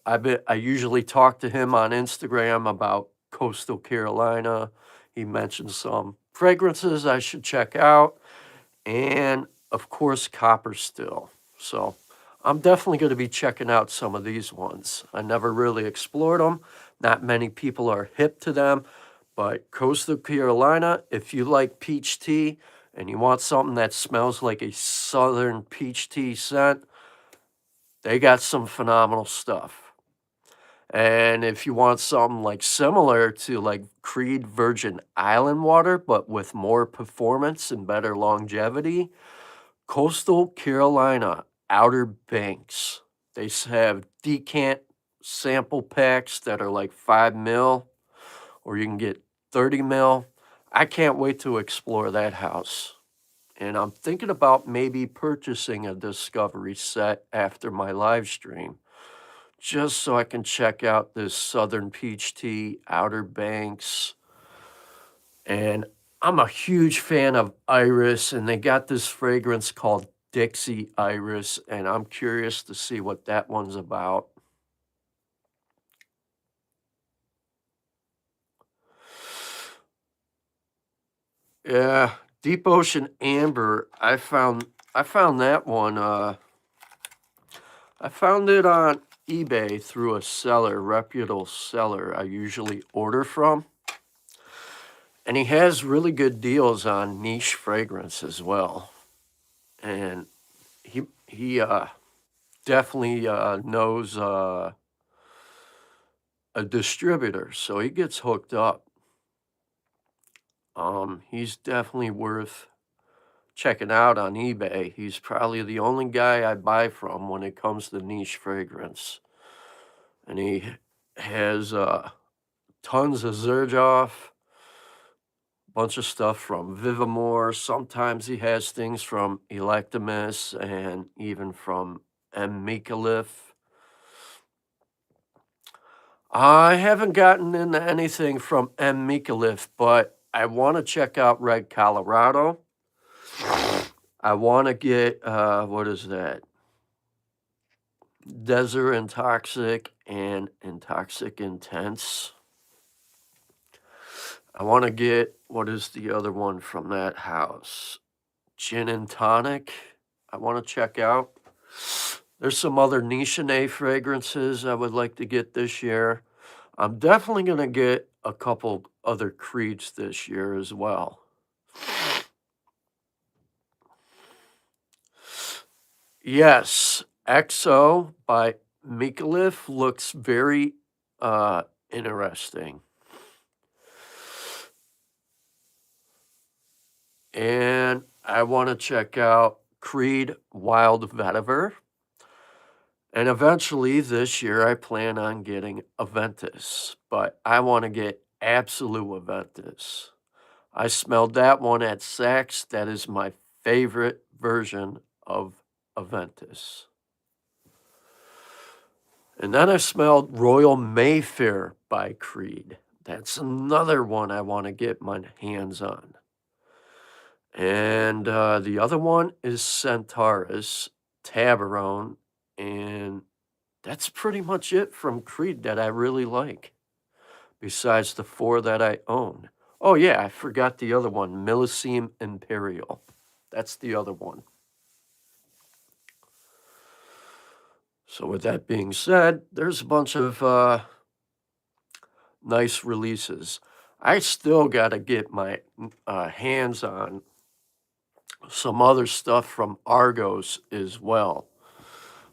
I usually talk to him on Instagram about Coastal Carolina. He mentioned some fragrances I should check out. And of course, Copper Still. So I'm definitely going to be checking out some of these ones. I never really explored them. Not many people are hip to them. But Coastal Carolina, if you like peach tea and you want something that smells like a southern peach tea scent, they got some phenomenal stuff. And if you want something like similar to like Creed Virgin Island water, but with more performance and better longevity, Coastal Carolina Outer Banks. They have decant sample packs that are like 5 mil, or you can get 30 mil. I can't wait to explore that house. And I'm thinking about maybe purchasing a Discovery set after my live stream, just so I can check out this Southern Peach Tea, Outer Banks. And I'm a huge fan of Iris, and they got this fragrance called Dixie Iris, and I'm curious to see what that one's about. Yeah, Deep Ocean Amber. I found that one. I found it on eBay through a seller, reputable seller I usually order from. And he has really good deals on niche fragrance as well. And he definitely knows a distributor, so he gets hooked up. He's definitely worth checking out on eBay. He's probably the only guy I buy from when it comes to niche fragrance. And has tons of Zerjoff, bunch of stuff from Vivamore. Sometimes he has things from Electimus and even from M. Micallef. I haven't gotten into anything from M. Micallef, but I want to check out Red Colorado. I want to get, what is that? Desert Intoxic and Intoxic Intense. I want to get, what is the other one from that house? Gin and Tonic. I want to check out. There's some other Nichene fragrances I would like to get this year. I'm definitely going to get a couple other Creeds this year as well. Yes, XO by Micallef looks very interesting. And I want to check out Creed Wild Vetiver. And eventually this year I plan on getting Aventus, but I want to get Absolute Aventus. I smelled that one at Saks. That is my favorite version of Aventus. And then I smelled Royal Mayfair by Creed. That's another one I want to get my hands on. And the other one is Centaurus, Tabarone, and that's pretty much it from Creed that I really like, besides the 4 that I own. Oh, yeah, I forgot the other one, Millesime Imperial. That's the other one. So with that being said, there's a bunch of nice releases. I still got to get my hands on some other stuff from Argos as well.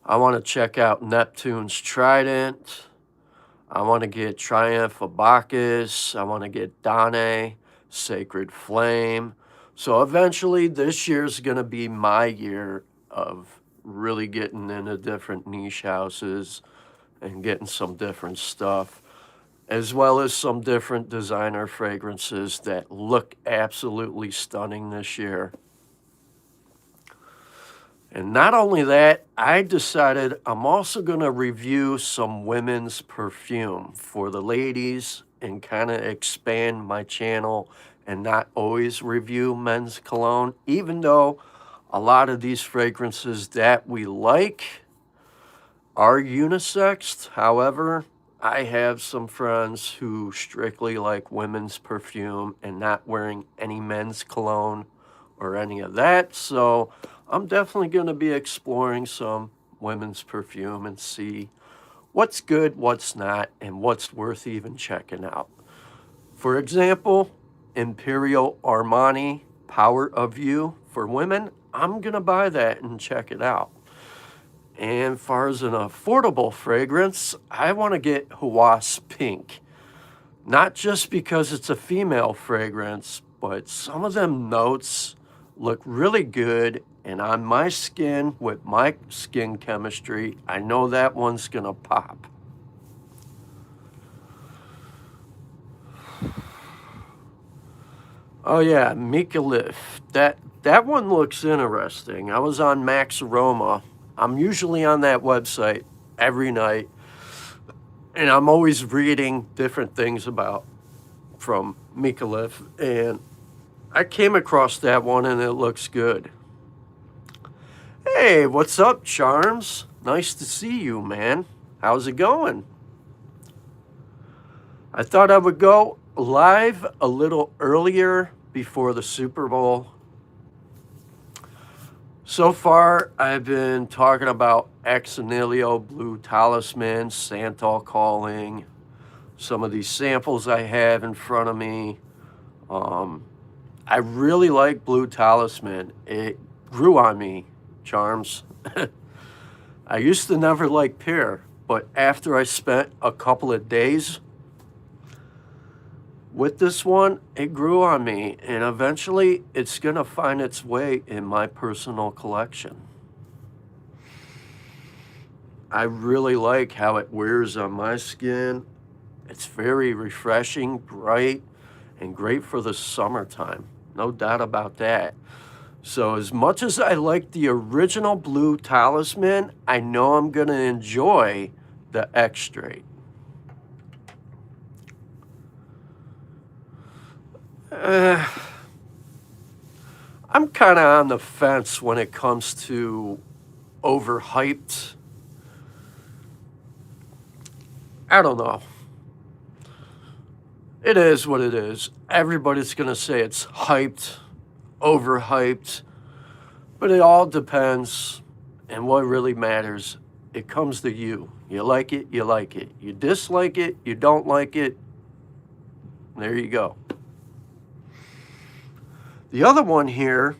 I want to check out Neptune's Trident. I want to get Triumph of Bacchus. I want to get Dane, Sacred Flame. So eventually this year's going to be my year of really getting into different niche houses and getting some different stuff, as well as some different designer fragrances that look absolutely stunning this year. And not only that, I decided I'm also going to review some women's perfume for the ladies and kind of expand my channel and not always review men's cologne, even though a lot of these fragrances that we like are unisex. However, I have some friends who strictly like women's perfume and not wearing any men's cologne or any of that. So I'm definitely going to be exploring some women's perfume and see what's good, what's not, and what's worth even checking out. For example, Imperial Armani Power of You for women. I'm going to buy that and check it out. And as far as an affordable fragrance, I want to get Hawas Pink. Not just because it's a female fragrance, but some of them notes look really good. And on my skin, with my skin chemistry, I know that one's going to pop. Oh yeah, Micallef. That one looks interesting. I was on Max Aroma. I'm usually on that website every night, and I'm always reading different things about from Micallef, and I came across that one and it looks good. Hey, what's up, Charms? Nice to see you, man. How's it going? I thought I would go live a little earlier before the Super Bowl. So far, I've been talking about Ex Nihlio, Blue Talisman, Santal Calling, some of these samples I have in front of me. I really like Blue Talisman. It grew on me, Charms. I used to never like pear, but after I spent a couple of days with this one, it grew on me, and eventually it's going to find its way in my personal collection. I really like how it wears on my skin. It's very refreshing, bright, and great for the summertime. No doubt about that. So as much as I like the original blue talisman, I know I'm going to enjoy the extrait. I'm kind of on the fence when it comes to overhyped. I don't know. It is what it is. Everybody's going to say it's hyped, overhyped, but it all depends. And what really matters, it comes to you. You like it, you like it. You dislike it, you don't like it. There you go. The other one here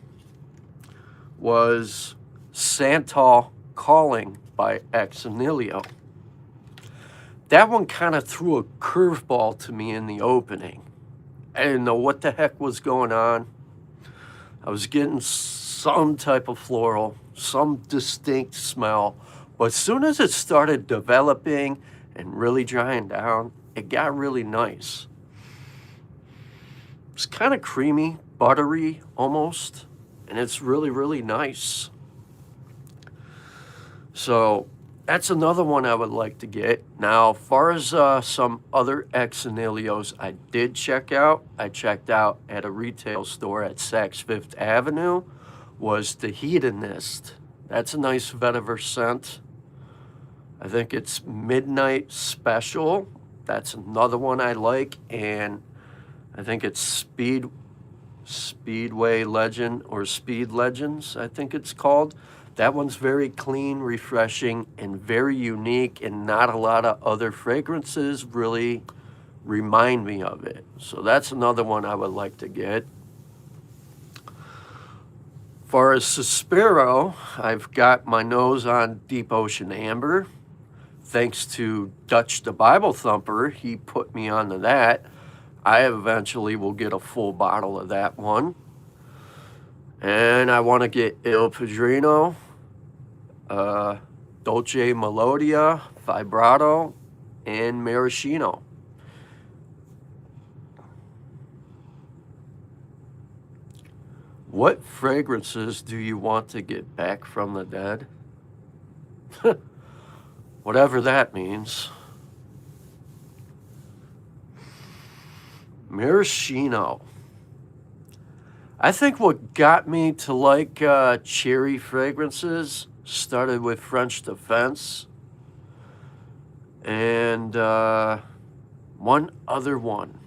was Santal Calling by Ex Nihlio. That one kind of threw a curveball to me in the opening. I didn't know what the heck was going on. I was getting some type of floral, some distinct smell. But as soon as it started developing and really drying down, it got really nice. It's kind of creamy, buttery almost, and it's really, really nice. So that's another one I would like to get. Now, as far as some other Ex Nihilios I did check out, I checked out at a retail store at Saks Fifth Avenue, was the Hedonist. That's a nice vetiver scent. I think it's Midnight Special. That's another one I like, and I think it's Speedway Legend or Speed Legends, I think it's called. That one's very clean, refreshing, and very unique, and not a lot of other fragrances really remind me of it. So that's another one I would like to get. As far as Sospiro, I've got my nose on Deep Ocean Amber. Thanks to Dutch the Bible Thumper, he put me onto that. I eventually will get a full bottle of that one. And I want to get Il Padrino, Dolce Melodia, Vibrato, and Maraschino. What fragrances do you want to get back from the dead? Whatever that means. Maraschino. I think what got me to like cherry fragrances started with French Defense and one other one.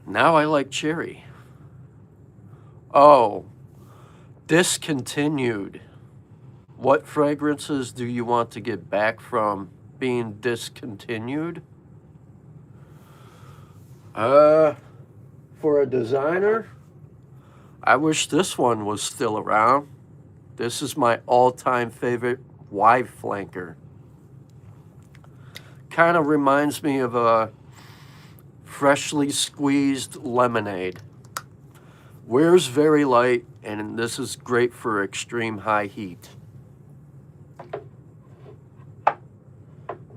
Now I like cherry. Oh, discontinued. What fragrances do you want to get back from being discontinued? For a designer, I wish this one was still around. This is my all-time favorite wife flanker. Kind of reminds me of a freshly squeezed lemonade. Wears very light, and this is great for extreme high heat.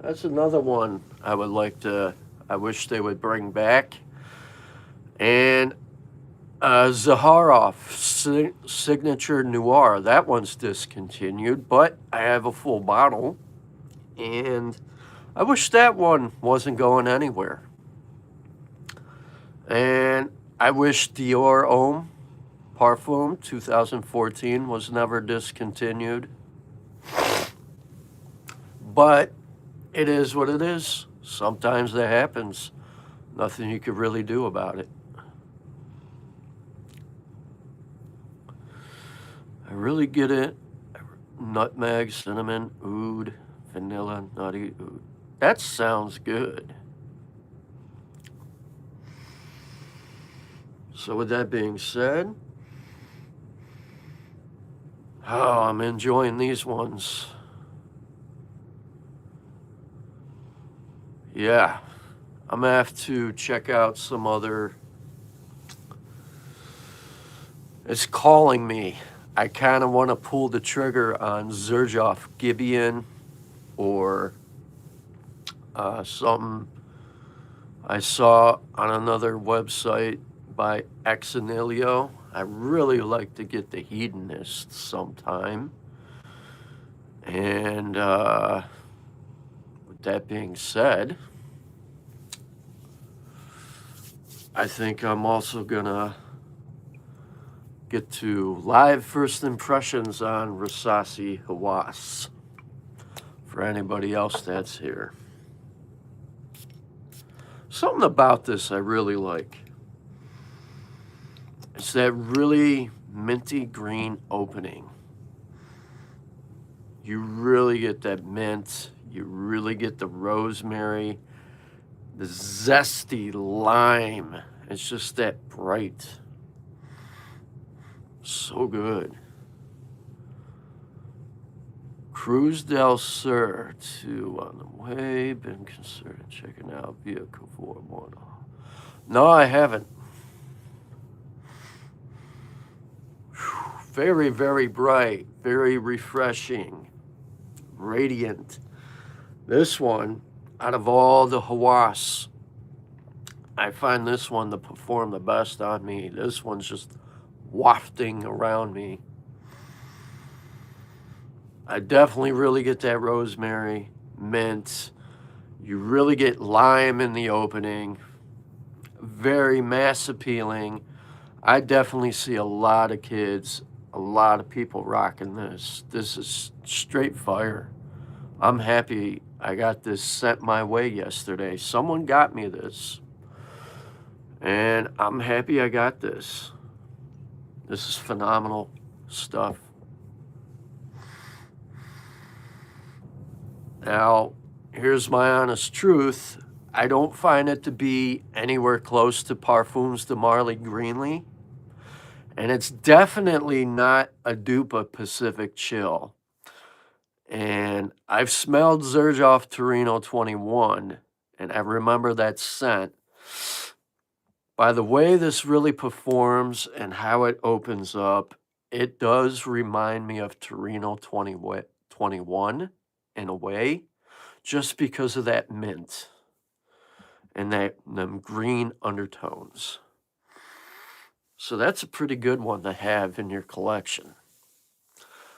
That's another one I wish they would bring back. And Zaharoff Signature Noir. That one's discontinued, but I have a full bottle. And I wish that one wasn't going anywhere. And I wish Dior Homme Parfume 2014 was never discontinued. But it is what it is. Sometimes that happens. Nothing you could really do about it. I really get it. Nutmeg, cinnamon, oud, vanilla, nutty oud. That sounds good. So with that being said, oh, I'm enjoying these ones. Yeah, I'm gonna have to check out some other. It's calling me. I kind of want to pull the trigger on Xerjoff Gibeon or something I saw on another website by Ex Nihlio. I really like to get the Hedonist sometime. And with that being said, I think I'm also gonna get to live first impressions on Rasasi Hawass for anybody else that's here. Something about this I really like. It's that really minty green opening. You really get that mint. You really get the rosemary, the zesty lime. It's just that bright. So good. Cruz del Sur 2 on the way. Been considered checking out vehicle for one. No, I haven't. Very, very bright, very refreshing, radiant. This one, out of all the Hawass, I find this one to perform the best on me. This one's just wafting around me. I definitely really get that rosemary, mint. You really get lime in the opening. Very mass appealing. I definitely see a lot of kids, a lot of people rocking this. This is straight fire. I'm happy I got this sent my way yesterday. Someone got me this. And I'm happy I got this. This is phenomenal stuff. Now, here's my honest truth. I don't find it to be anywhere close to Parfums de Marly Greenly. And it's definitely not a dupe of Pacific Chill. And I've smelled Xerjoff Torino 21, and I remember that scent. By the way this really performs and how it opens up, it does remind me of Torino 21 in a way, just because of that mint and them green undertones. So that's a pretty good one to have in your collection.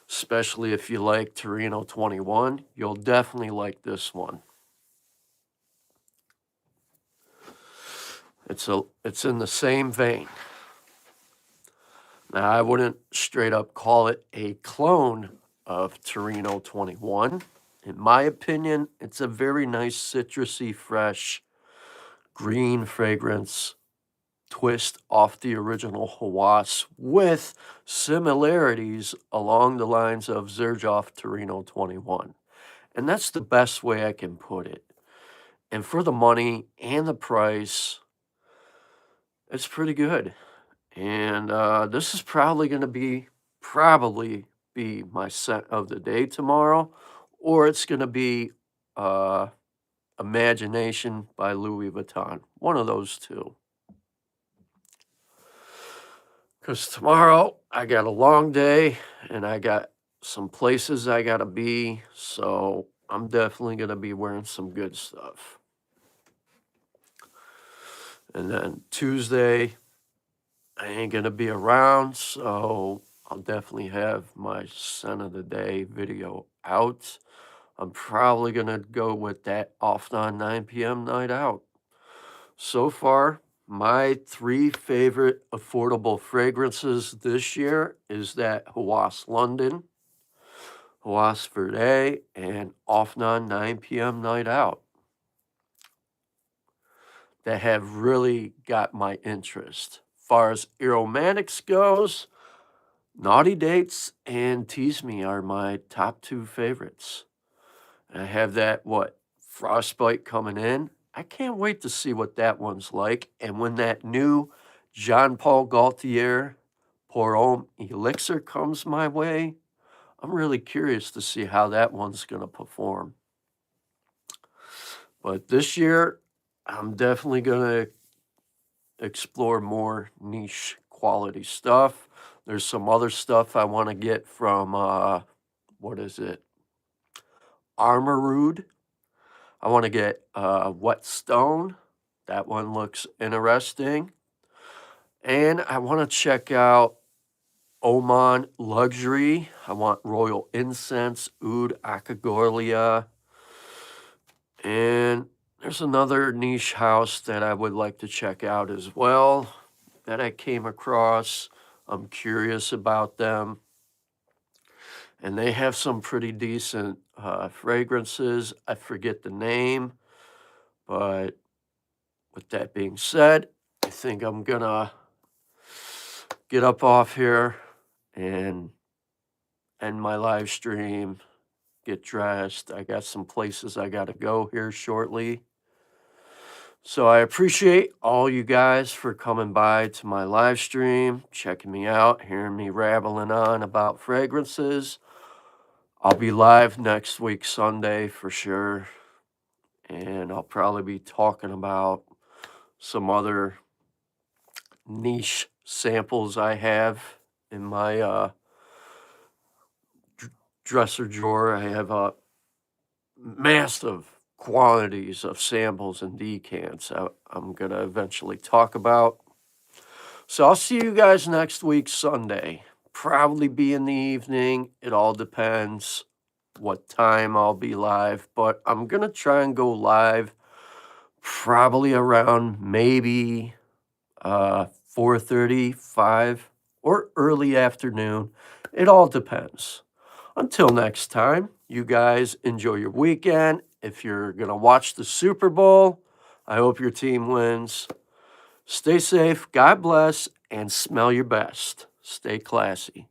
Especially if you like Torino 21, you'll definitely like this one. It's in the same vein. Now, I wouldn't straight up call it a clone of Torino 21. In my opinion, it's a very nice citrusy, fresh, green fragrance twist off the original Hawass with similarities along the lines of Xerjoff Torino 21. And that's the best way I can put it. And for the money and the price, it's pretty good. And this is probably going to be my scent of the day tomorrow, or it's going to be Imagination by Louis Vuitton. One of those two. Because tomorrow I got a long day and I got some places I got to be. So I'm definitely going to be wearing some good stuff. And then Tuesday, I ain't going to be around. So I'll definitely have my scent of the day video out. I'm probably going to go with that off on 9 p.m. night out. So far, my 3 favorite affordable fragrances this year is that Hawass London, Hawass Verde, and Offnon 9 p.m. night out that have really got my interest. Far as aromatics goes, Naughty Dates and Tease Me are my top 2 favorites. And I have that, Frostbite coming in. I can't wait to see what that one's like. And when that new Jean Paul Gaultier Pour Homme Elixir comes my way, I'm really curious to see how that one's going to perform. But this year, I'm definitely going to explore more niche quality stuff. There's some other stuff I want to get from, what is it? Armorude. I want to get Wet Stone. That one looks interesting. And I want to check out Oman Luxury. I want Royal Incense, Oud Acagorlia. And there's another niche house that I would like to check out as well that I came across. I'm curious about them. And they have some pretty decent fragrances. I forget the name, but with that being said, I think I'm gonna get up off here and end my live stream, get dressed. I got some places I gotta go here shortly. So I appreciate all you guys for coming by to my live stream, checking me out, hearing me rattling on about fragrances. I'll be live next week, Sunday, for sure. And I'll probably be talking about some other niche samples I have in my dresser drawer. I have massive quantities of samples and decants I'm going to eventually talk about. So I'll see you guys next week, Sunday. Probably be in the evening. It all depends what time I'll be live, but I'm going to try and go live probably around maybe 4:30, 5, or early afternoon. It all depends. Until next time, you guys enjoy your weekend. If you're going to watch the Super Bowl, I hope your team wins. Stay safe, God bless, and smell your best. Stay classy.